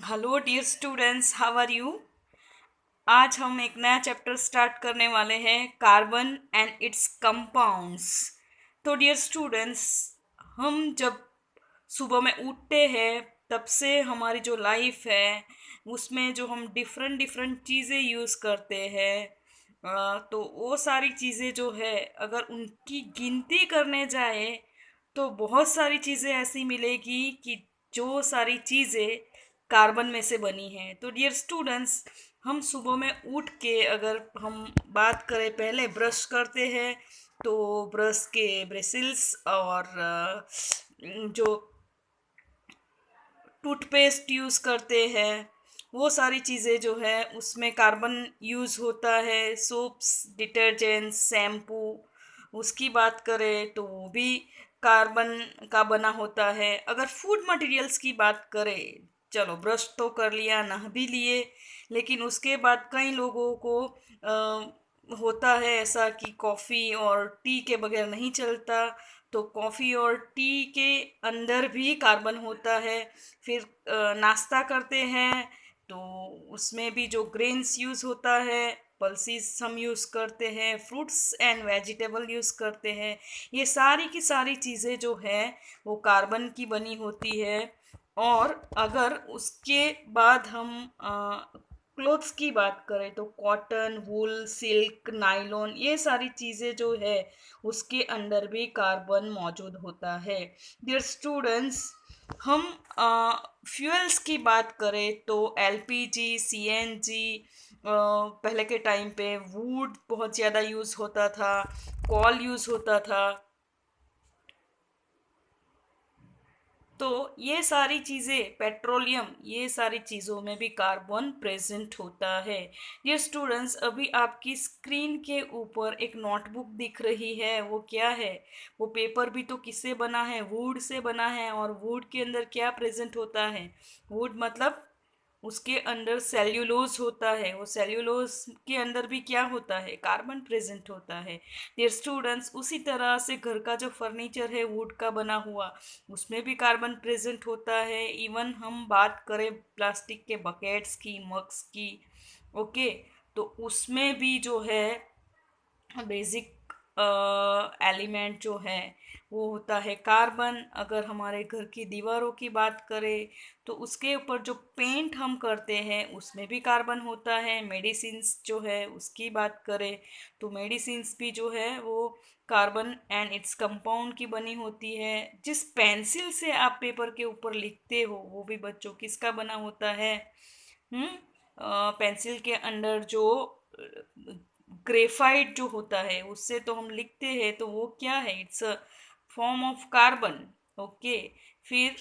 Hello dear students, how are you. आज हम एक नया चैप्टर स्टार्ट करने वाले हैं, कार्बन एंड इट्स कंपाउंड्स। तो डियर स्टूडेंट्स, हम जब सुबह में उठते हैं तब से हमारी जो लाइफ है उसमें जो हम डिफरेंट डिफरेंट चीज़ें यूज़ करते हैं, तो वो सारी चीज़ें जो है अगर उनकी गिनती करने जाए तो बहुत सारी चीज़ें ऐसी मिलेगी कि जो सारी चीज़ें कार्बन में से बनी हैं। तो डियर स्टूडेंट्स, हम सुबह में उठ के अगर हम बात करें, पहले ब्रश करते हैं तो ब्रश के ब्रिसल्स और जो टूथपेस्ट यूज़ करते हैं वो सारी चीज़ें जो है उसमें कार्बन यूज़ होता है। सोप्स, डिटर्जेंट्स, शैम्पू, उसकी बात करें तो वो भी कार्बन का बना होता है। अगर फूड मटेरियल्स की बात करें, चलो ब्रश तो कर लिया, नहा भी लिए, लेकिन उसके बाद कई लोगों को होता है ऐसा कि कॉफ़ी और टी के बगैर नहीं चलता। तो कॉफ़ी और टी के अंदर भी कार्बन होता है। फिर नाश्ता करते हैं तो उसमें भी जो ग्रेन्स यूज़ होता है, पल्सीज हम यूज़ करते हैं, फ्रूट्स एंड वेजिटेबल यूज़ करते हैं। ये सारी की सारी चीज़ें जो है वो कार्बन की बनी होती है। और अगर उसके बाद हम क्लोथ्स की बात करें तो कॉटन, वूल, सिल्क, नायलॉन, ये सारी चीज़ें जो है उसके अंदर भी कार्बन मौजूद होता है। डियर स्टूडेंट्स, हम फ्यूल्स की बात करें तो एलपीजी, सीएनजी, पहले के टाइम पे वुड बहुत ज़्यादा यूज़ होता था, कॉल यूज़ होता था। तो ये सारी चीज़ें, पेट्रोलियम, ये सारी चीज़ों में भी कार्बन प्रेजेंट होता है। ये स्टूडेंट्स, अभी आपकी स्क्रीन के ऊपर एक नोटबुक दिख रही है, वो क्या है? वो पेपर भी तो किससे बना है? वुड से बना है। और वुड के अंदर क्या प्रेजेंट होता है? वुड मतलब उसके अंदर सेल्यूलोज होता है। वो सेल्यूलोज के अंदर भी क्या होता है? कार्बन प्रेजेंट होता है। डियर स्टूडेंट्स, उसी तरह से घर का जो फर्नीचर है वुड का बना हुआ, उसमें भी कार्बन प्रेजेंट होता है। इवन हम बात करें प्लास्टिक के बकेट्स की, मग्स की, ओके, तो उसमें भी जो है बेसिक एलिमेंट जो है वो होता है कार्बन। अगर हमारे घर की दीवारों की बात करें तो उसके ऊपर जो पेंट हम करते हैं उसमें भी कार्बन होता है। मेडिसिन्स जो है उसकी बात करें तो मेडिसिन्स भी जो है वो कार्बन एंड इट्स कंपाउंड की बनी होती है। जिस पेंसिल से आप पेपर के ऊपर लिखते हो वो भी बच्चों किसका बना होता है? पेंसिल के अंदर जो ग्रेफाइट जो होता है उससे तो हम लिखते हैं, तो वो क्या है? It's a form of carbon. Okay. फिर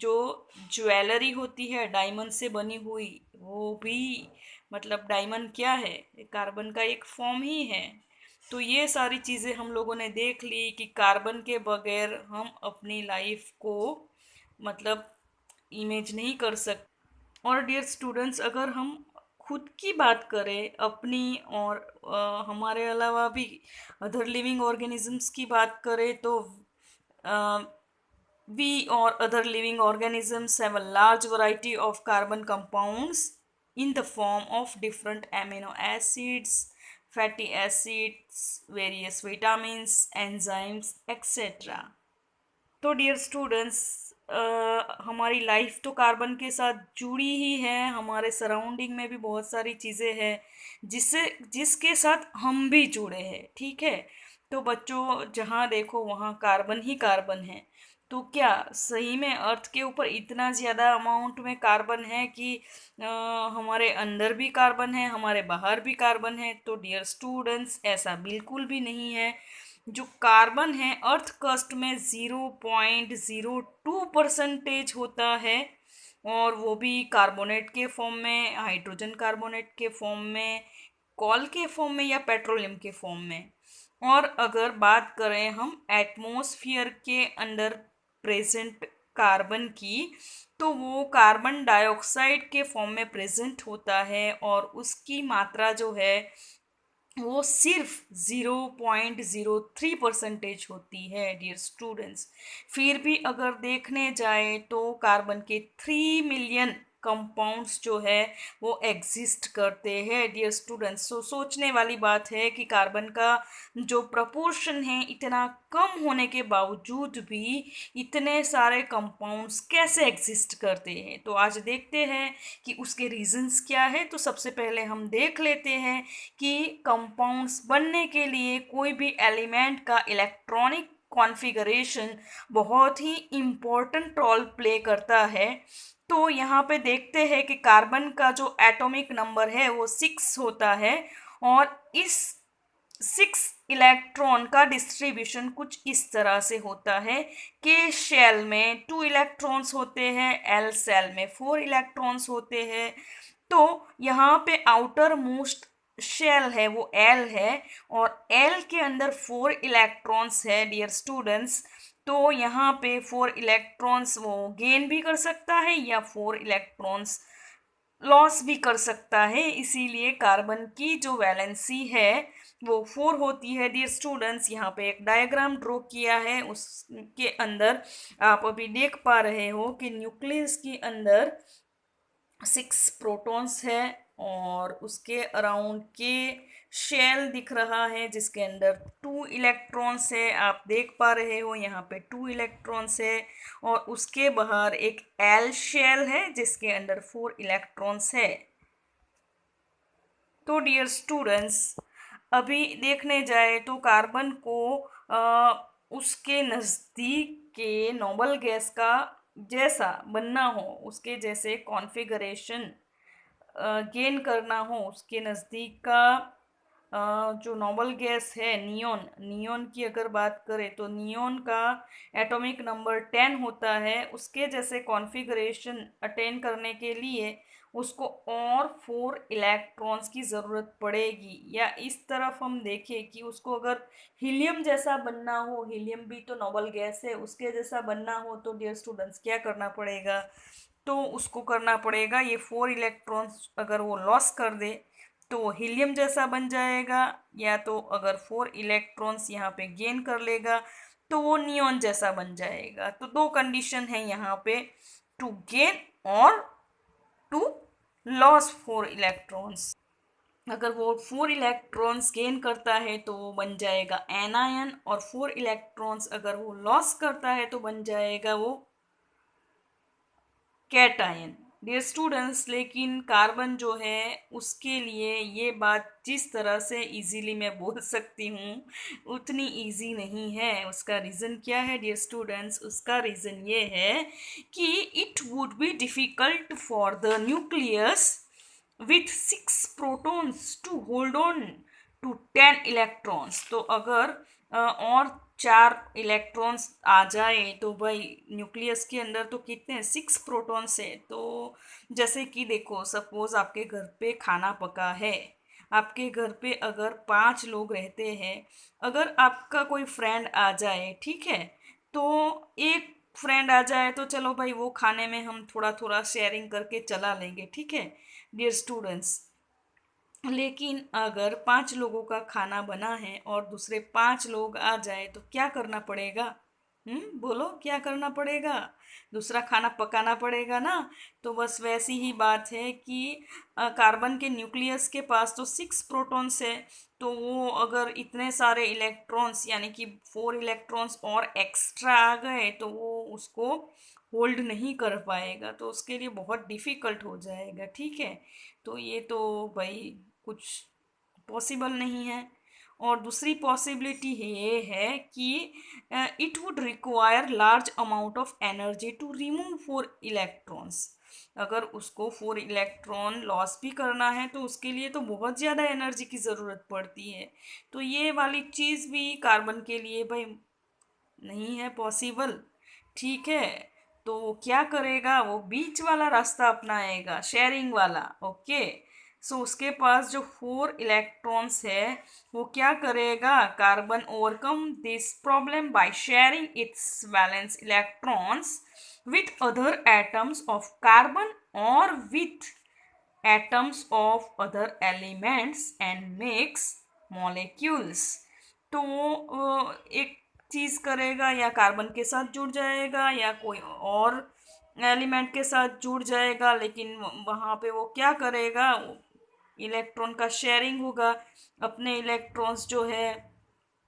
जो ज्वेलरी होती है डायमंड से बनी हुई, वो भी मतलब डायमंड क्या है? कार्बन का एक फॉर्म ही है। तो ये सारी चीज़ें हम लोगों ने देख ली कि कार्बन के बगैर हम अपनी लाइफ को मतलब इमेज नहीं कर सकते। और डियर स्टूडेंट्स, अगर हम खुद की बात करें अपनी और हमारे अलावा भी अदर लिविंग ऑर्गेनिजम्स की बात करें तो we or other living organisms have a large variety of carbon compounds in the form of different amino acids, fatty acids, various vitamins, enzymes, etc. तो डियर स्टूडेंट्स, हमारी लाइफ तो carbon के साथ जुड़ी ही है। हमारे सराउंडिंग में भी बहुत सारी चीज़ें हैं जिससे जिसके साथ हम भी जुड़े हैं, ठीक है। तो बच्चों, जहाँ देखो वहाँ कार्बन ही कार्बन है। तो क्या सही में अर्थ के ऊपर इतना ज़्यादा अमाउंट में कार्बन है कि हमारे अंदर भी कार्बन है, हमारे बाहर भी कार्बन है? तो डियर स्टूडेंट्स, ऐसा बिल्कुल भी नहीं है। जो कार्बन है अर्थ क्रस्ट में 0.02% होता है, और वो भी कार्बोनेट के फॉर्म में, हाइड्रोजन कार्बोनेट के फॉर्म में, कॉल के फॉर्म में या पेट्रोलियम के फॉर्म में। और अगर बात करें हम एटमॉस्फेयर के अंदर प्रेजेंट कार्बन की, तो वो कार्बन डाइऑक्साइड के फॉर्म में प्रेजेंट होता है, और उसकी मात्रा जो है वो सिर्फ 0.03% होती है डियर स्टूडेंट्स। फिर भी अगर देखने जाए तो कार्बन के 3 मिलियन कंपाउंड्स जो है वो एग्जिस्ट करते हैं डियर स्टूडेंट्स। सोचने वाली बात है कि कार्बन का जो प्रपोर्शन है इतना कम होने के बावजूद भी इतने सारे कंपाउंड्स कैसे एग्जिस्ट करते हैं। तो आज देखते हैं कि उसके रीजंस क्या है। तो सबसे पहले हम देख लेते हैं कि कंपाउंड्स बनने के लिए कोई भी एलिमेंट का इलेक्ट्रॉनिक कॉन्फ़िगरेशन बहुत ही इम्पोर्टेंट रोल प्ले करता है। तो यहाँ पे देखते हैं कि कार्बन का जो एटॉमिक नंबर है वो 6 होता है और इस 6 इलेक्ट्रॉन का डिस्ट्रीब्यूशन कुछ इस तरह से होता है कि शेल में 2 इलेक्ट्रॉन्स होते हैं, एल सेल में 4 इलेक्ट्रॉन्स होते हैं। तो यहाँ पे आउटर मोस्ट शेल है वो एल है और एल के अंदर 4 इलेक्ट्रॉन्स है डियर स्टूडेंट्स। तो यहाँ पे 4 इलेक्ट्रॉन्स वो गेन भी कर सकता है या 4 इलेक्ट्रॉन्स लॉस भी कर सकता है, इसीलिए कार्बन की जो वैलेंसी है वो 4 होती है डियर स्टूडेंट्स। यहाँ पे एक डायग्राम ड्रॉ किया है, उसके अंदर आप अभी देख पा रहे हो कि न्यूक्लियस के अंदर 6 प्रोटॉन्स है और उसके अराउंड के शेल दिख रहा है जिसके अंदर 2 इलेक्ट्रॉन्स है। आप देख पा रहे हो यहाँ पे 2 इलेक्ट्रॉन्स है और उसके बाहर एक एल शेल है जिसके अंदर 4 इलेक्ट्रॉन्स है। तो डियर स्टूडेंट्स अभी देखने जाए तो कार्बन को उसके नज़दीक के नोबल गैस का जैसा बनना हो, उसके जैसे कॉन्फ़िगरेशन गेन करना हो, उसके नज़दीक का जो नोबल गैस है नियोन, नियोन की अगर बात करें तो नियोन का एटॉमिक नंबर 10 होता है। उसके जैसे कॉन्फ़िगरेशन अटेन करने के लिए उसको और 4 इलेक्ट्रॉन्स की ज़रूरत पड़ेगी। या इस तरफ हम देखें कि उसको अगर हीलियम जैसा बनना हो, हीलियम भी तो नोबल गैस है, उसके जैसा बनना हो तो डियर स्टूडेंट्स क्या करना पड़ेगा, तो उसको करना पड़ेगा ये 4 इलेक्ट्रॉन्स अगर वो लॉस कर दे तो हीलियम जैसा बन जाएगा, या तो अगर 4 इलेक्ट्रॉन्स यहाँ पे गेन कर लेगा तो वो नियॉन जैसा बन जाएगा। तो 2 कंडीशन है यहाँ पे, टू गेन और टू लॉस 4 इलेक्ट्रॉन्स। अगर वो 4 इलेक्ट्रॉन्स गेन करता है तो वो बन जाएगा एनायन और 4 इलेक्ट्रॉन्स अगर वो लॉस करता है तो बन जाएगा वो कैटायन डियर स्टूडेंट्स। लेकिन कार्बन जो है उसके लिए ये बात जिस तरह से इजीली मैं बोल सकती हूँ उतनी इजी नहीं है। उसका रीज़न क्या है डियर स्टूडेंट्स, उसका रीज़न ये है कि it would be difficult for the nucleus with 6 protons to hold on to 10 electrons। तो अगर और 4 इलेक्ट्रॉन्स आ जाए तो भाई न्यूक्लियस के अंदर तो कितने 6 प्रोटॉन्स है। तो जैसे कि देखो सपोज आपके घर पे खाना पका है, आपके घर पे अगर 5 लोग रहते हैं, अगर आपका कोई फ्रेंड आ जाए ठीक है, तो एक फ्रेंड आ जाए तो चलो भाई वो खाने में हम थोड़ा थोड़ा शेयरिंग करके चला लेंगे ठीक है डियर स्टूडेंट्स। लेकिन अगर 5 लोगों का खाना बना है और दूसरे 5 लोग आ जाए तो क्या करना पड़ेगा, बोलो क्या करना पड़ेगा, दूसरा खाना पकाना पड़ेगा ना। तो बस वैसी ही बात है कि कार्बन के न्यूक्लियस के पास तो 6 प्रोटॉन्स है, तो वो अगर इतने सारे इलेक्ट्रॉन्स यानी कि 4 इलेक्ट्रॉन्स और एक्स्ट्रा आ गए तो वो उसको होल्ड नहीं कर पाएगा, तो उसके लिए बहुत डिफ़िकल्ट हो जाएगा ठीक है। तो ये तो भाई कुछ पॉसिबल नहीं है। और दूसरी पॉसिबिलिटी ये है कि it would require large amount of energy to remove 4 electrons. अगर उसको 4 इलेक्ट्रॉन लॉस भी करना है तो उसके लिए तो बहुत ज़्यादा एनर्जी की ज़रूरत पड़ती है। तो ये वाली चीज़ भी कार्बन के लिए भाई नहीं है पॉसिबल ठीक है। तो वो क्या करेगा, वो बीच वाला रास्ता अपनाएगा, शेयरिंग वाला। ओके सो उसके पास जो 4 इलेक्ट्रॉन्स है वो क्या करेगा, carbon overcome this problem by sharing it's valence electrons with other atoms of carbon or with atoms of other elements and makes molecules। तो एक चीज़ करेगा, या कार्बन के साथ जुड़ जाएगा या कोई और एलिमेंट के साथ जुड़ जाएगा, लेकिन वहाँ पे वो क्या करेगा, इलेक्ट्रॉन का शेयरिंग होगा। अपने इलेक्ट्रॉन्स जो है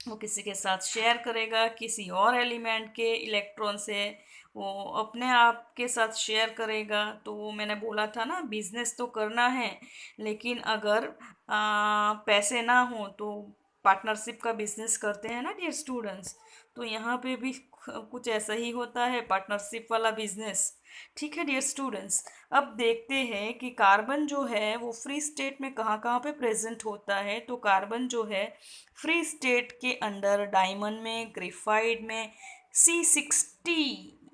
वो किसी के साथ शेयर करेगा, किसी और एलिमेंट के इलेक्ट्रॉन से वो अपने आप के साथ शेयर करेगा। तो वो मैंने बोला था ना, बिजनेस तो करना है, लेकिन अगर पैसे ना हो तो पार्टनरशिप का बिजनेस करते हैं ना डियर स्टूडेंट्स। तो यहाँ पे भी कुछ ऐसा ही होता है, पार्टनरशिप वाला बिजनेस। ठीक है डियर स्टूडेंट्स, अब देखते हैं कि कार्बन जो है वो फ्री स्टेट में कहाँ कहाँ पे प्रेजेंट होता है। तो कार्बन जो है फ्री स्टेट के अंदर डायमंड में, ग्रेफाइट में, C60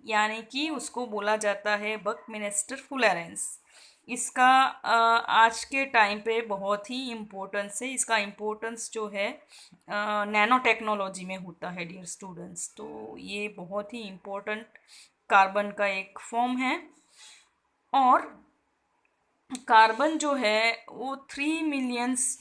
यानी कि उसको बोला जाता है बकमिंस्टर फुलेरेंस। इसका आज के टाइम पे बहुत ही इम्पोर्टेंस है। इसका इम्पोर्टेंस जो है नैनो टेक्नोलॉजी में होता है डियर स्टूडेंट्स। तो ये बहुत ही इम्पोर्टेंट कार्बन का एक फॉर्म है। और कार्बन जो है वो 3 मिलियंस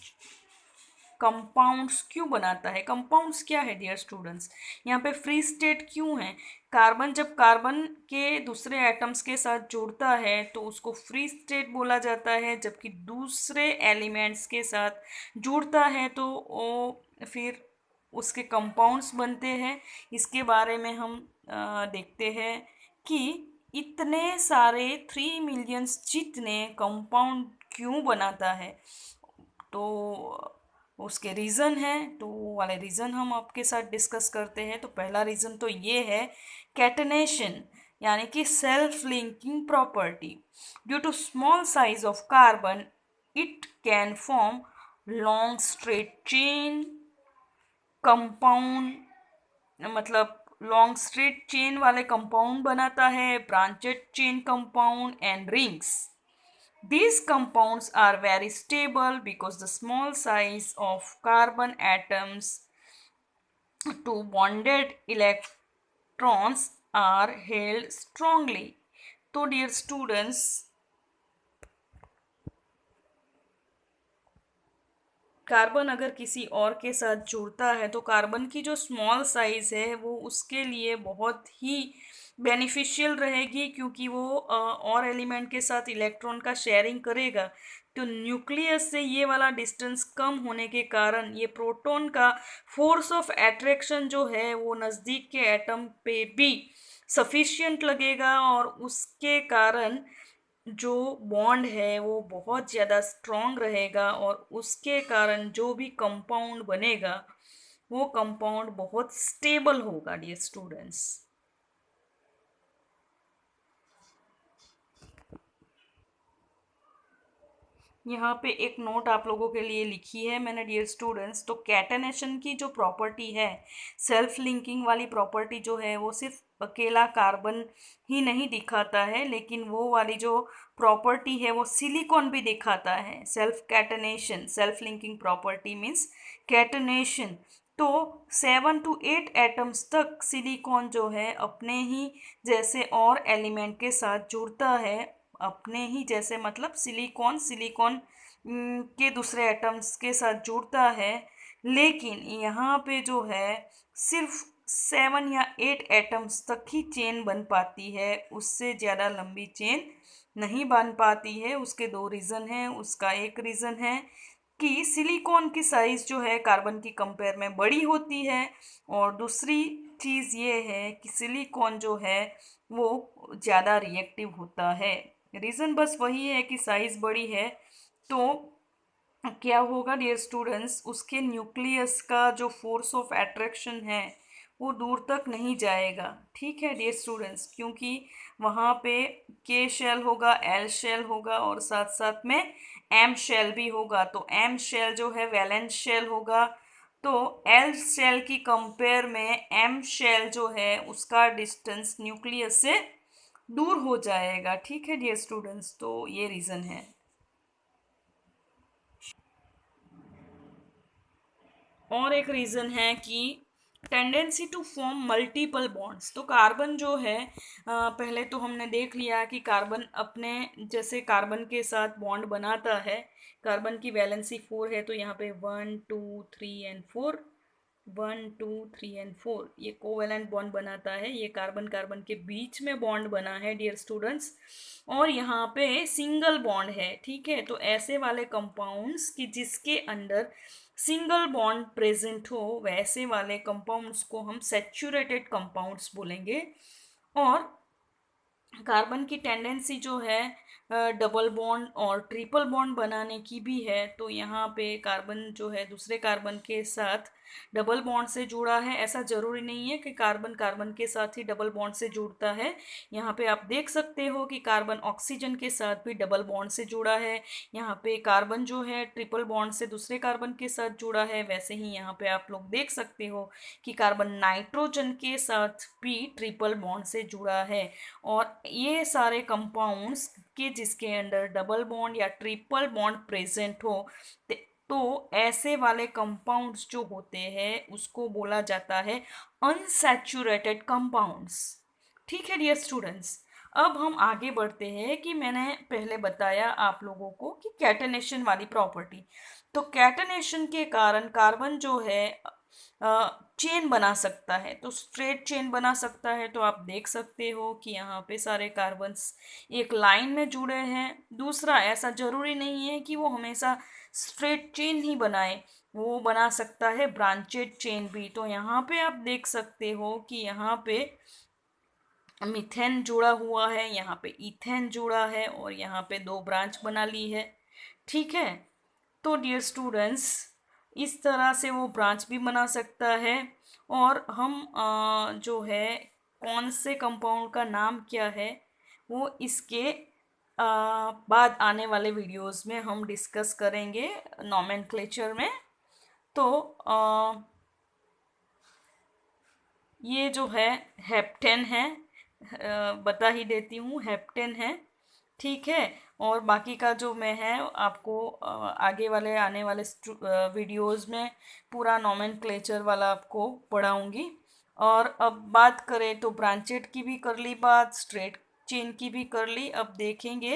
कंपाउंड्स क्यों बनाता है। कंपाउंड्स क्या है डियर स्टूडेंट्स, यहाँ पे फ्री स्टेट क्यों है। कार्बन जब कार्बन के दूसरे एटम्स के साथ जुड़ता है तो उसको फ्री स्टेट बोला जाता है, जबकि दूसरे एलिमेंट्स के साथ जुड़ता है तो वो फिर उसके कंपाउंड्स बनते हैं। इसके बारे में हम देखते हैं कि इतने सारे 3 मिलियंस जितने कंपाउंड क्यों बनाता है। तो उसके रीज़न है, तो वो वाले रीज़न हम आपके साथ डिस्कस करते हैं। तो पहला रीज़न तो ये है कैटनेशन, यानी कि self linking property. Due to small size of carbon it can form long straight chain compound, मतलब लॉन्ग स्ट्रेट चेन वाले कंपाउंड बनाता है, branched chain compound and rings. These compounds are very stable because the small size of carbon atoms to bonded electrons are held strongly. तो dear students, carbon अगर किसी और के साथ जुड़ता है तो कार्बन की जो स्मॉल साइज है वो उसके लिए बहुत ही बेनिफिशियल रहेगी, क्योंकि वो और एलिमेंट के साथ इलेक्ट्रॉन का शेयरिंग करेगा। तो न्यूक्लियस से ये वाला डिस्टेंस कम होने के कारण ये प्रोटॉन का फोर्स ऑफ अट्रैक्शन जो है वो नज़दीक के एटम पे भी सफिशिएंट लगेगा, और उसके कारण जो बॉन्ड है वो बहुत ज़्यादा स्ट्रॉन्ग रहेगा, और उसके कारण जो भी कंपाउंड बनेगा वो कंपाउंड बहुत स्टेबल होगा डियर स्टूडेंट्स। यहाँ पे एक नोट आप लोगों के लिए लिखी है मैंने डियर स्टूडेंट्स। तो कैटेनेशन की जो प्रॉपर्टी है, सेल्फ लिंकिंग वाली प्रॉपर्टी जो है, वो सिर्फ अकेला कार्बन ही नहीं दिखाता है, लेकिन वो वाली जो प्रॉपर्टी है वो सिलिकॉन भी दिखाता है। Self catenation, self linking property means catenation. तो 7 to 8 एटम्स तक सिलिकॉन जो है अपने ही जैसे और एलिमेंट के साथ जुड़ता है। अपने ही जैसे मतलब सिलिकॉन सिलिकॉन के दूसरे एटम्स के साथ जुड़ता है, लेकिन यहाँ पे जो है सिर्फ 7 या 8 एटम्स तक ही चेन बन पाती है, उससे ज़्यादा लंबी चेन नहीं बन पाती है। उसके दो रीज़न हैं। उसका एक रीज़न है कि सिलिकॉन की साइज़ जो है कार्बन की कंपेयर में बड़ी होती है, और दूसरी चीज़ ये है कि सिलिकॉन जो है वो ज़्यादा रिएक्टिव होता है। रीज़न बस वही है कि साइज़ बड़ी है, तो क्या होगा डियर स्टूडेंट्स, उसके न्यूक्लियस का जो फोर्स ऑफ अट्रैक्शन है वो दूर तक नहीं जाएगा। ठीक है डियर स्टूडेंट्स, क्योंकि वहाँ पे के शेल होगा, एल शेल होगा, और साथ साथ में एम शेल भी होगा। तो एम शेल जो है वैलेंस शेल होगा, तो एल शेल की कंपेयर में एम शेल जो है उसका डिस्टेंस न्यूक्लियस से दूर हो जाएगा। ठीक है डियर स्टूडेंट्स, तो ये रीज़न है। और एक रीज़न है कि tendency to form multiple bonds. तो कार्बन जो है पहले तो हमने देख लिया कि कार्बन अपने जैसे कार्बन के साथ बॉन्ड बनाता है। कार्बन की वैलेंसी 4 है, तो यहाँ पे 1 2 3 एंड 4 1 2 3 एंड 4 ये कोवेलेंट बॉन्ड बनाता है, ये कार्बन कार्बन के बीच में बॉन्ड बना है डियर स्टूडेंट्स। और यहाँ पे सिंगल बॉन्ड है, ठीक है। तो ऐसे वाले कंपाउंड्स कि जिसके अंदर सिंगल बॉन्ड प्रेजेंट हो, वैसे वाले कंपाउंड्स को हम सैचुरेटेड कंपाउंड्स बोलेंगे। और कार्बन की टेंडेंसी जो है डबल बॉन्ड और ट्रिपल बॉन्ड बनाने की भी है। तो यहाँ पे कार्बन जो है दूसरे कार्बन के साथ डबल बॉन्ड से जुड़ा है। ऐसा ज़रूरी नहीं है कि कार्बन कार्बन के साथ ही डबल बॉन्ड से जुड़ता है। यहाँ पे आप देख सकते हो कि कार्बन ऑक्सीजन के साथ भी डबल बॉन्ड से जुड़ा है। यहाँ पे कार्बन जो है ट्रिपल बॉन्ड से दूसरे कार्बन के साथ जुड़ा है। वैसे ही यहाँ पे आप लोग देख सकते हो कि कार्बन नाइट्रोजन के साथ भी ट्रिपल बॉन्ड से जुड़ा है। और ये सारे कंपाउंड्स के जिसके अंदर डबल बॉन्ड या ट्रिपल बॉन्ड प्रेजेंट हो, तो ऐसे वाले कंपाउंड्स जो होते हैं उसको बोला जाता है अनसैचुरेटेड कंपाउंड्स। ठीक है डियर स्टूडेंट्स, अब हम आगे बढ़ते हैं कि मैंने पहले बताया आप लोगों को कि कैटनेशन वाली प्रॉपर्टी। तो कैटनेशन के कारण कार्बन जो है चेन बना सकता है, तो स्ट्रेट चेन बना सकता है। तो आप देख सकते हो कि यहाँ पे सारे कार्बन्स एक लाइन में जुड़े हैं। दूसरा, ऐसा ज़रूरी नहीं है कि वो हमेशा स्ट्रेट चेन ही बनाए, वो बना सकता है ब्रांचेड चेन भी। तो यहाँ पे आप देख सकते हो कि यहाँ पे मीथेन जुड़ा हुआ है, यहाँ पे इथेन जुड़ा है और यहाँ पे दो ब्रांच बना ली है। ठीक है, तो डियर स्टूडेंट्स इस तरह से वो ब्रांच भी बना सकता है। और हम जो है कौन से कंपाउंड का नाम क्या है वो इसके बाद आने वाले वीडियोस में हम डिस्कस करेंगे नॉमेनक्लेचर में। तो ये जो है हेप्टेन है, बता ही देती हूँ हेप्टेन है, ठीक है। और बाकी का जो मैं है आपको आगे वाले आने वाले वीडियोस में पूरा नॉमेनक्लेचर वाला आपको पढ़ाऊँगी। और अब बात करें तो ब्रांचेड की भी कर ली बात, स्ट्रेट चेन की भी कर ली। अब देखेंगे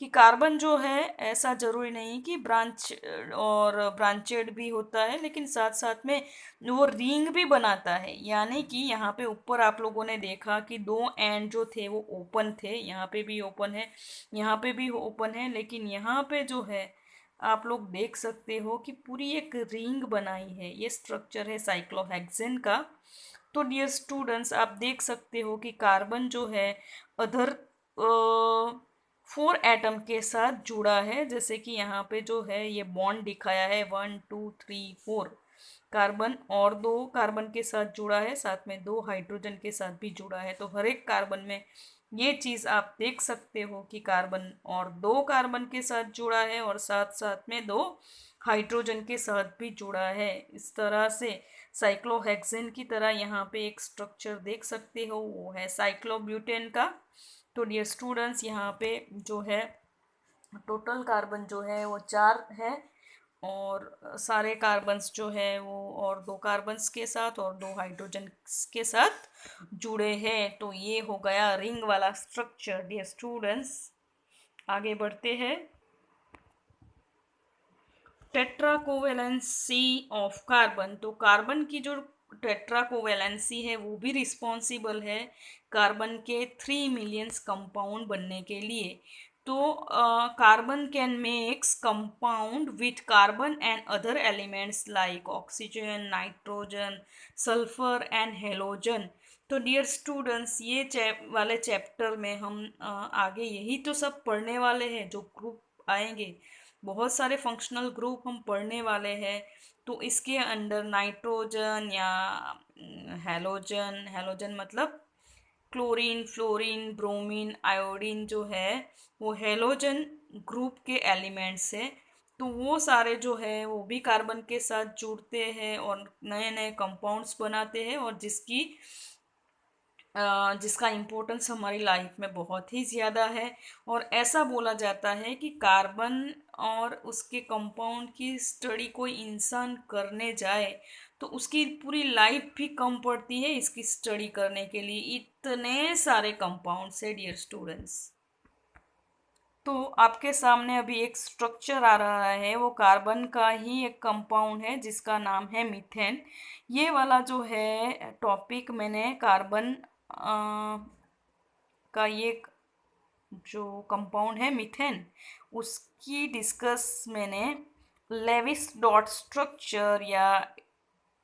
कि कार्बन जो है ऐसा ज़रूरी नहीं कि ब्रांच और ब्रांचेड भी होता है, लेकिन साथ साथ में वो रिंग भी बनाता है। यानी कि यहाँ पे ऊपर आप लोगों ने देखा कि दो एंड जो थे वो ओपन थे, यहाँ पे भी ओपन है, यहाँ पे भी ओपन है, लेकिन यहाँ पे जो है आप लोग देख सकते हो कि पूरी एक रिंग बनाई है। ये स्ट्रक्चर है साइक्लोहेक्सेन का। तो डियर स्टूडेंट्स आप देख सकते हो कि कार्बन जो है अदर 4 एटम के साथ जुड़ा है। जैसे कि यहाँ पे जो है ये बॉन्ड दिखाया है 1 2 3 4 कार्बन, और दो कार्बन के साथ जुड़ा है, साथ में दो हाइड्रोजन के साथ भी जुड़ा है। तो हर एक कार्बन में ये चीज़ आप देख सकते हो कि कार्बन और दो कार्बन के साथ जुड़ा है और साथ साथ में दो हाइड्रोजन के साथ भी जुड़ा है। इस तरह से साइक्लोहेक्सेन की तरह यहाँ पे एक स्ट्रक्चर देख सकते हो, वो है साइक्लोब्यूटेन का। तो डियर स्टूडेंट्स यहाँ पे जो है टोटल कार्बन जो है वो 4 है, और सारे कार्बन्स जो है वो और दो कार्बन्स के साथ और दो हाइड्रोजन के साथ जुड़े हैं। तो ये हो गया रिंग वाला स्ट्रक्चर डियर स्टूडेंट्स। आगे बढ़ते हैं। टेट्राकोवेलेंसी ऑफ कार्बन, तो कार्बन की जो टेट्राकोवेलेंसी है वो भी रिस्पॉन्सिबल है कार्बन के 3 मिलियंस कंपाउंड बनने के लिए। तो carbon can makes compound with carbon and other elements like oxygen, nitrogen, sulphur and halogen. तो डियर स्टूडेंट्स ये वाले चैप्टर में हम आगे यही तो सब पढ़ने वाले हैं, जो ग्रुप आएंगे बहुत सारे फंक्शनल ग्रुप हम पढ़ने वाले हैं। तो इसके अंदर नाइट्रोजन या हेलोजन, हेलोजन मतलब क्लोरीन, फ्लोरीन, ब्रोमीन, आयोडीन जो है वो हेलोजन ग्रुप के एलिमेंट्स है। तो वो सारे जो है वो भी कार्बन के साथ जुड़ते हैं और नए नए कंपाउंड्स बनाते हैं, और जिसका इम्पोर्टेंस हमारी लाइफ में बहुत ही ज़्यादा है। और ऐसा बोला जाता है कि कार्बन और उसके कंपाउंड की स्टडी कोई इंसान करने जाए तो उसकी पूरी लाइफ भी कम पड़ती है इसकी स्टडी करने के लिए, इतने सारे कंपाउंड्स है डियर स्टूडेंट्स। तो आपके सामने अभी एक स्ट्रक्चर आ रहा है, वो कार्बन का ही एक कंपाउंड है जिसका नाम है मीथेन। ये वाला जो है टॉपिक मैंने कार्बन का ये जो कंपाउंड है मीथेन, उसकी डिस्कस मैंने लेविस डॉट स्ट्रक्चर या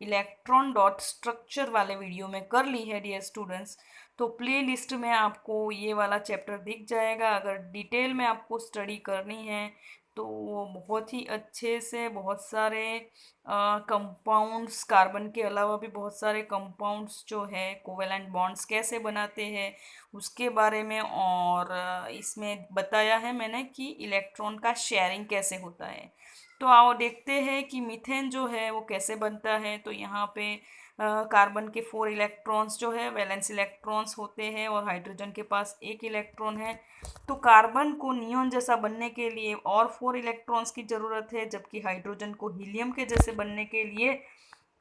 इलेक्ट्रॉन डॉट स्ट्रक्चर वाले वीडियो में कर ली है डियर स्टूडेंट्स। तो प्ले लिस्ट में आपको ये वाला चैप्टर दिख जाएगा। अगर डिटेल में आपको स्टडी करनी है तो वो बहुत ही अच्छे से बहुत सारे कंपाउंड्स, कार्बन के अलावा भी बहुत सारे कंपाउंड्स जो है कोवेलेंट बॉन्ड्स कैसे बनाते हैं उसके बारे में, और इसमें बताया है मैंने कि इलेक्ट्रॉन का शेयरिंग कैसे होता है। तो आओ देखते हैं कि मीथेन जो है वो कैसे बनता है। तो यहाँ पे कार्बन के 4 इलेक्ट्रॉन्स जो है वैलेंस इलेक्ट्रॉन्स होते हैं और हाइड्रोजन के पास एक इलेक्ट्रॉन है। तो कार्बन को नियॉन जैसा बनने के लिए और 4 इलेक्ट्रॉन्स की ज़रूरत है, जबकि हाइड्रोजन को हीलियम के जैसे बनने के लिए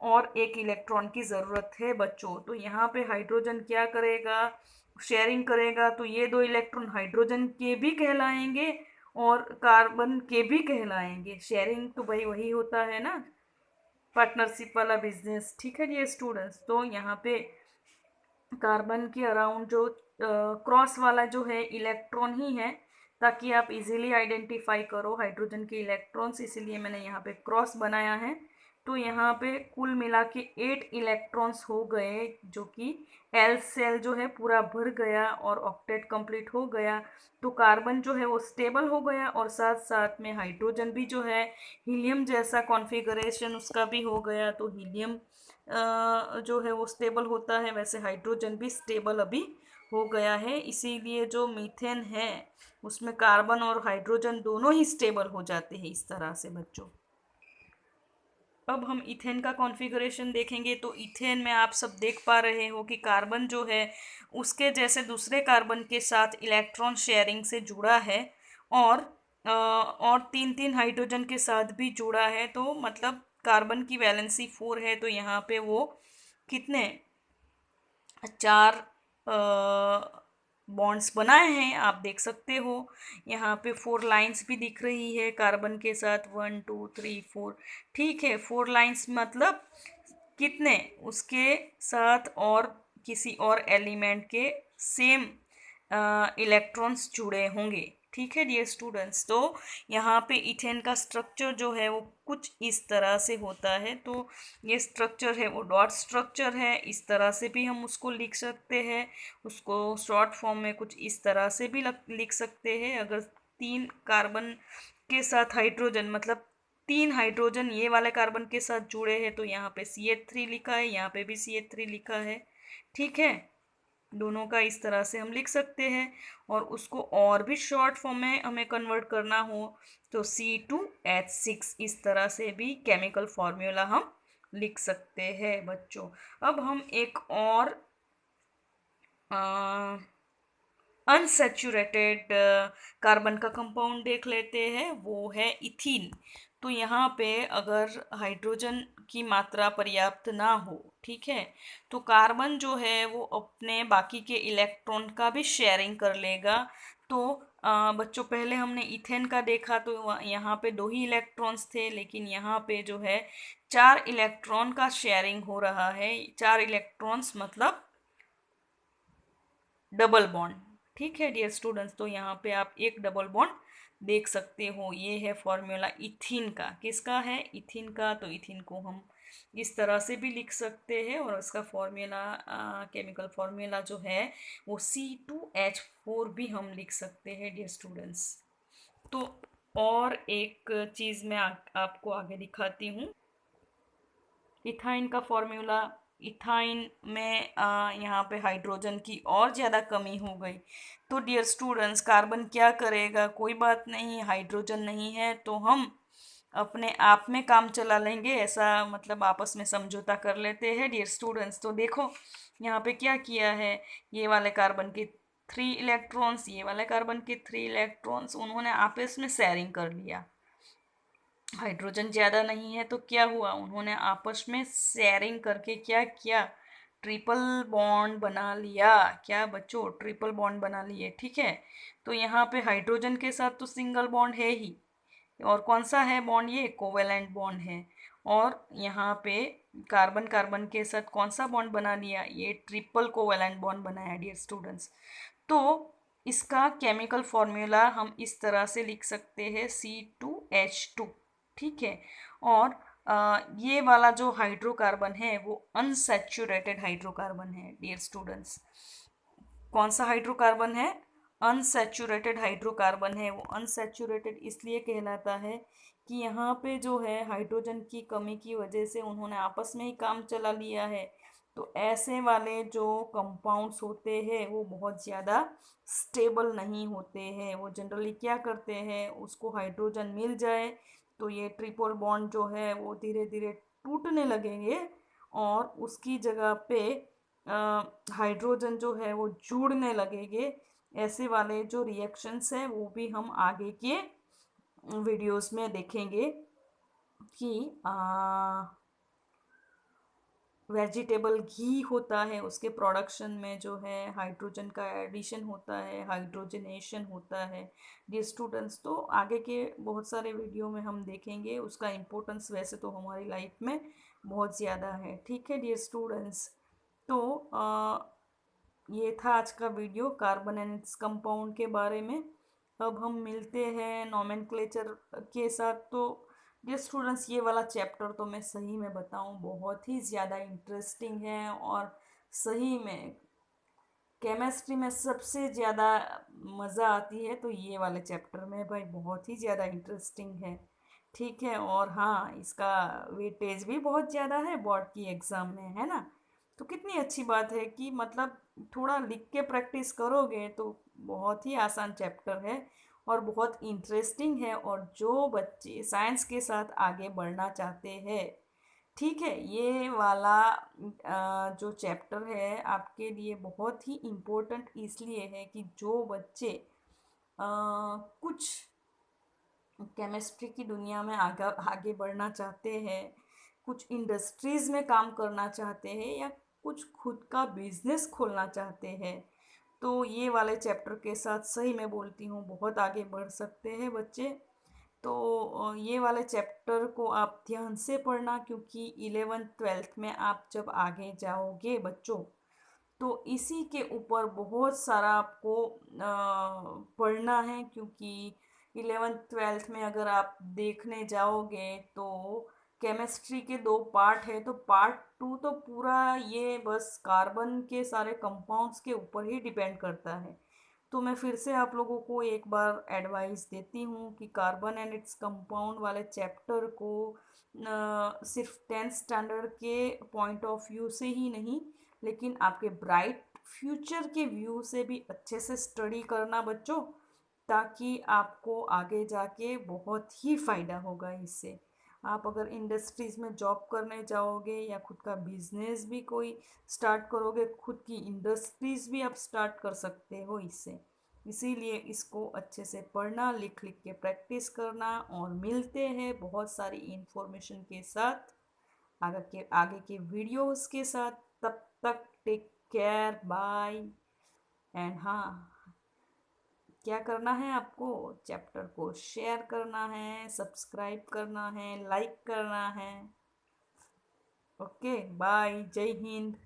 और एक इलेक्ट्रॉन की ज़रूरत है बच्चों। तो यहाँ पे हाइड्रोजन क्या करेगा, शेयरिंग करेगा। तो ये 2 इलेक्ट्रॉन हाइड्रोजन के भी कहलाएंगे और कार्बन के भी कहलाएंगे। शेयरिंग तो भाई वही होता है ना, पार्टनरशिप वाला बिजनेस। ठीक है ये स्टूडेंट्स, तो यहाँ पे कार्बन के अराउंड जो क्रॉस वाला जो है इलेक्ट्रॉन ही है, ताकि आप इजीली आइडेंटिफाई करो हाइड्रोजन के इलेक्ट्रॉन्स, इसीलिए मैंने यहाँ पे क्रॉस बनाया है। तो यहाँ पे कुल मिला के 8 इलेक्ट्रॉन्स हो गए, जो कि एल सेल जो है पूरा भर गया और ऑक्टेट कंप्लीट हो गया। तो कार्बन जो है वो स्टेबल हो गया और साथ साथ में हाइड्रोजन भी जो है हीलियम जैसा कॉन्फ़िगरेशन उसका भी हो गया। तो हीलियम जो है वो स्टेबल होता है, वैसे हाइड्रोजन भी स्टेबल अभी हो गया है। इसीलिए जो मीथेन है उसमें कार्बन और हाइड्रोजन दोनों ही स्टेबल हो जाते हैं इस तरह से बच्चों। अब हम इथेन का कॉन्फ़िगरेशन देखेंगे। तो इथेन में आप सब देख पा रहे हो कि कार्बन जो है उसके जैसे दूसरे कार्बन के साथ इलेक्ट्रॉन शेयरिंग से जुड़ा है और 3 हाइड्रोजन के साथ भी जुड़ा है। तो मतलब कार्बन की वैलेंसी 4 है, तो यहाँ पे वो कितने 4 बॉन्ड्स बनाए हैं आप देख सकते हो। यहाँ पे 4 लाइंस भी दिख रही है कार्बन के साथ, 1 2 3 4। ठीक है, 4 लाइंस मतलब कितने उसके साथ और किसी और एलिमेंट के सेम इलेक्ट्रॉन्स जुड़े होंगे। ठीक है डियर स्टूडेंट्स, तो यहाँ पे इथेन का स्ट्रक्चर जो है वो कुछ इस तरह से होता है। तो ये स्ट्रक्चर है वो डॉट स्ट्रक्चर है, इस तरह से भी हम उसको लिख सकते हैं। उसको शॉर्ट फॉर्म में कुछ इस तरह से भी लिख सकते हैं। अगर 3 कार्बन के साथ हाइड्रोजन, मतलब 3 हाइड्रोजन ये वाले कार्बन के साथ जुड़े हैं, तो यहाँ पे CH3 लिखा है, यहाँ पे भी CH3 लिखा है। ठीक है, दोनों का इस तरह से हम लिख सकते हैं। और उसको और भी शॉर्ट फॉर्म में हमें कन्वर्ट करना हो तो C2H6 इस तरह से भी केमिकल फॉर्मूला हम लिख सकते हैं बच्चों। अब हम एक और अनसेचुरेटेड कार्बन का कंपाउंड देख लेते हैं, वो है इथीन। तो यहाँ पे अगर हाइड्रोजन की मात्रा पर्याप्त ना हो, ठीक है, तो कार्बन जो है वो अपने बाकी के इलेक्ट्रॉन का भी शेयरिंग कर लेगा। तो बच्चों पहले हमने इथेन का देखा तो यहाँ पे 2 ही इलेक्ट्रॉन्स थे, लेकिन यहाँ पे जो है 4 इलेक्ट्रॉन का शेयरिंग हो रहा है। 4 इलेक्ट्रॉन्स मतलब डबल बॉन्ड। ठीक है डियर स्टूडेंट्स, तो यहाँ पे आप एक डबल बॉन्ड देख सकते हो। ये है फॉर्मूला इथीन का। किसका है? इथीन का। तो इथीन को हम इस तरह से भी लिख सकते हैं और उसका फॉर्मूला, केमिकल फॉर्मूला जो है वो C2H4 भी हम लिख सकते हैं डियर स्टूडेंट्स। तो और एक चीज़ मैं आपको आगे दिखाती हूँ। इथाइन का फॉर्मूला, इथाइन में यहाँ पे हाइड्रोजन की और ज़्यादा कमी हो गई। तो डियर स्टूडेंट्स, कार्बन क्या करेगा? कोई बात नहीं, हाइड्रोजन नहीं है तो हम अपने आप में काम चला लेंगे, ऐसा मतलब आपस में समझौता कर लेते हैं डियर स्टूडेंट्स। तो देखो यहाँ पे क्या किया है, ये वाले कार्बन के 3 इलेक्ट्रॉन्स, ये वाले कार्बन के 3 इलेक्ट्रॉन्स उन्होंने आपस में शेयरिंग कर लिया। हाइड्रोजन ज़्यादा नहीं है तो क्या हुआ, उन्होंने आपस में शेयरिंग करके क्या किया, ट्रिपल बॉन्ड बना लिया। क्या बच्चों, ट्रिपल बॉन्ड बना लिए, ठीक है। तो यहाँ पे हाइड्रोजन के साथ तो सिंगल बॉन्ड है ही, और कौन सा है बॉन्ड, ये कोवेलेंट बॉन्ड है। और यहाँ पे कार्बन कार्बन के साथ कौन सा बॉन्ड बना लिया, ये ट्रिपल कोवेलेंट बॉन्ड बनाया डियर स्टूडेंट्स। तो इसका केमिकल फॉर्मूला हम इस तरह से लिख सकते हैं C2H2, ठीक है। और ये वाला जो हाइड्रोकार्बन है वो अनसैचुरेटेड हाइड्रोकार्बन है डियर स्टूडेंट्स। कौन सा हाइड्रोकार्बन है, अनसैचुरेटेड हाइड्रोकार्बन है। वो अनसैचुरेटेड इसलिए कहलाता है कि यहाँ पे जो है हाइड्रोजन की कमी की वजह से उन्होंने आपस में ही काम चला लिया है। तो ऐसे वाले जो कंपाउंड्स होते हैं वो बहुत ज़्यादा स्टेबल नहीं होते हैं। वो जनरली क्या करते हैं, उसको हाइड्रोजन मिल जाए तो ये ट्रिपल बॉन्ड जो है वो धीरे धीरे टूटने लगेंगे, और उसकी जगह पे हाइड्रोजन जो है वो जुड़ने लगेंगे। ऐसे वाले जो रिएक्शंस हैं वो भी हम आगे के वीडियोस में देखेंगे कि वेजिटेबल घी होता है, उसके प्रोडक्शन में जो है हाइड्रोजन का एडिशन होता है, हाइड्रोजनेशन होता है डियर स्टूडेंट्स। तो आगे के बहुत सारे वीडियो में हम देखेंगे, उसका इम्पोर्टेंस वैसे तो हमारी लाइफ में बहुत ज़्यादा है, ठीक है डियर स्टूडेंट्स। तो ये था आज का video carbon and its compound के बारे में। अब हम मिलते हैं नोमेनक्लेचर के साथ। तो डियर स्टूडेंट्स, ये वाला चैप्टर तो मैं सही में बताऊं बहुत ही ज़्यादा इंटरेस्टिंग है, और सही में केमिस्ट्री में सबसे ज़्यादा मज़ा आती है तो ये वाले चैप्टर में भाई, बहुत ही ज़्यादा इंटरेस्टिंग है, ठीक है। और हाँ, इसका वेटेज भी बहुत ज़्यादा है बोर्ड की एग्ज़ाम में, है ना। तो कितनी अच्छी बात है कि मतलब थोड़ा लिख के प्रैक्टिस करोगे तो बहुत ही आसान चैप्टर है और बहुत इंटरेस्टिंग है। और जो बच्चे साइंस के साथ आगे बढ़ना चाहते हैं, ठीक है, ये वाला जो चैप्टर है आपके लिए बहुत ही इम्पोर्टेंट इसलिए है कि जो बच्चे कुछ केमिस्ट्री की दुनिया में आगे बढ़ना चाहते हैं, कुछ इंडस्ट्रीज़ में काम करना चाहते हैं, या कुछ खुद का बिजनेस खोलना चाहते हैं, तो ये वाले चैप्टर के साथ सही मैं बोलती हूँ बहुत आगे बढ़ सकते हैं बच्चे। तो ये वाले चैप्टर को आप ध्यान से पढ़ना, क्योंकि 11th 12th में आप जब आगे जाओगे बच्चों, तो इसी के ऊपर बहुत सारा आपको पढ़ना है। क्योंकि 11th 12th में अगर आप देखने जाओगे तो केमिस्ट्री के दो पार्ट है, तो पार्ट 2 तो पूरा ये बस कार्बन के सारे कंपाउंड्स के ऊपर ही डिपेंड करता है। तो मैं फिर से आप लोगों को एक बार एडवाइस देती हूँ कि कार्बन एंड इट्स कंपाउंड वाले चैप्टर को सिर्फ 10th स्टैंडर्ड के पॉइंट ऑफ व्यू से ही नहीं, लेकिन आपके ब्राइट फ्यूचर के व्यू से भी अच्छे से स्टडी करना बच्चों, ताकि आपको आगे जाके बहुत ही फ़ायदा होगा इससे। आप अगर इंडस्ट्रीज़ में जॉब करने जाओगे या खुद का बिजनेस भी कोई स्टार्ट करोगे, खुद की इंडस्ट्रीज़ भी आप स्टार्ट कर सकते हो इससे। इसीलिए इसको अच्छे से पढ़ना, लिख लिख के प्रैक्टिस करना, और मिलते हैं बहुत सारी इंफॉर्मेशन के साथ आगे के वीडियोस के साथ। तब तक टेक केयर, बाय। एंड हाँ, क्या करना है आपको, चैप्टर को शेयर करना है, सब्सक्राइब करना है, लाइक करना है। ओके, बाय, जय हिंद।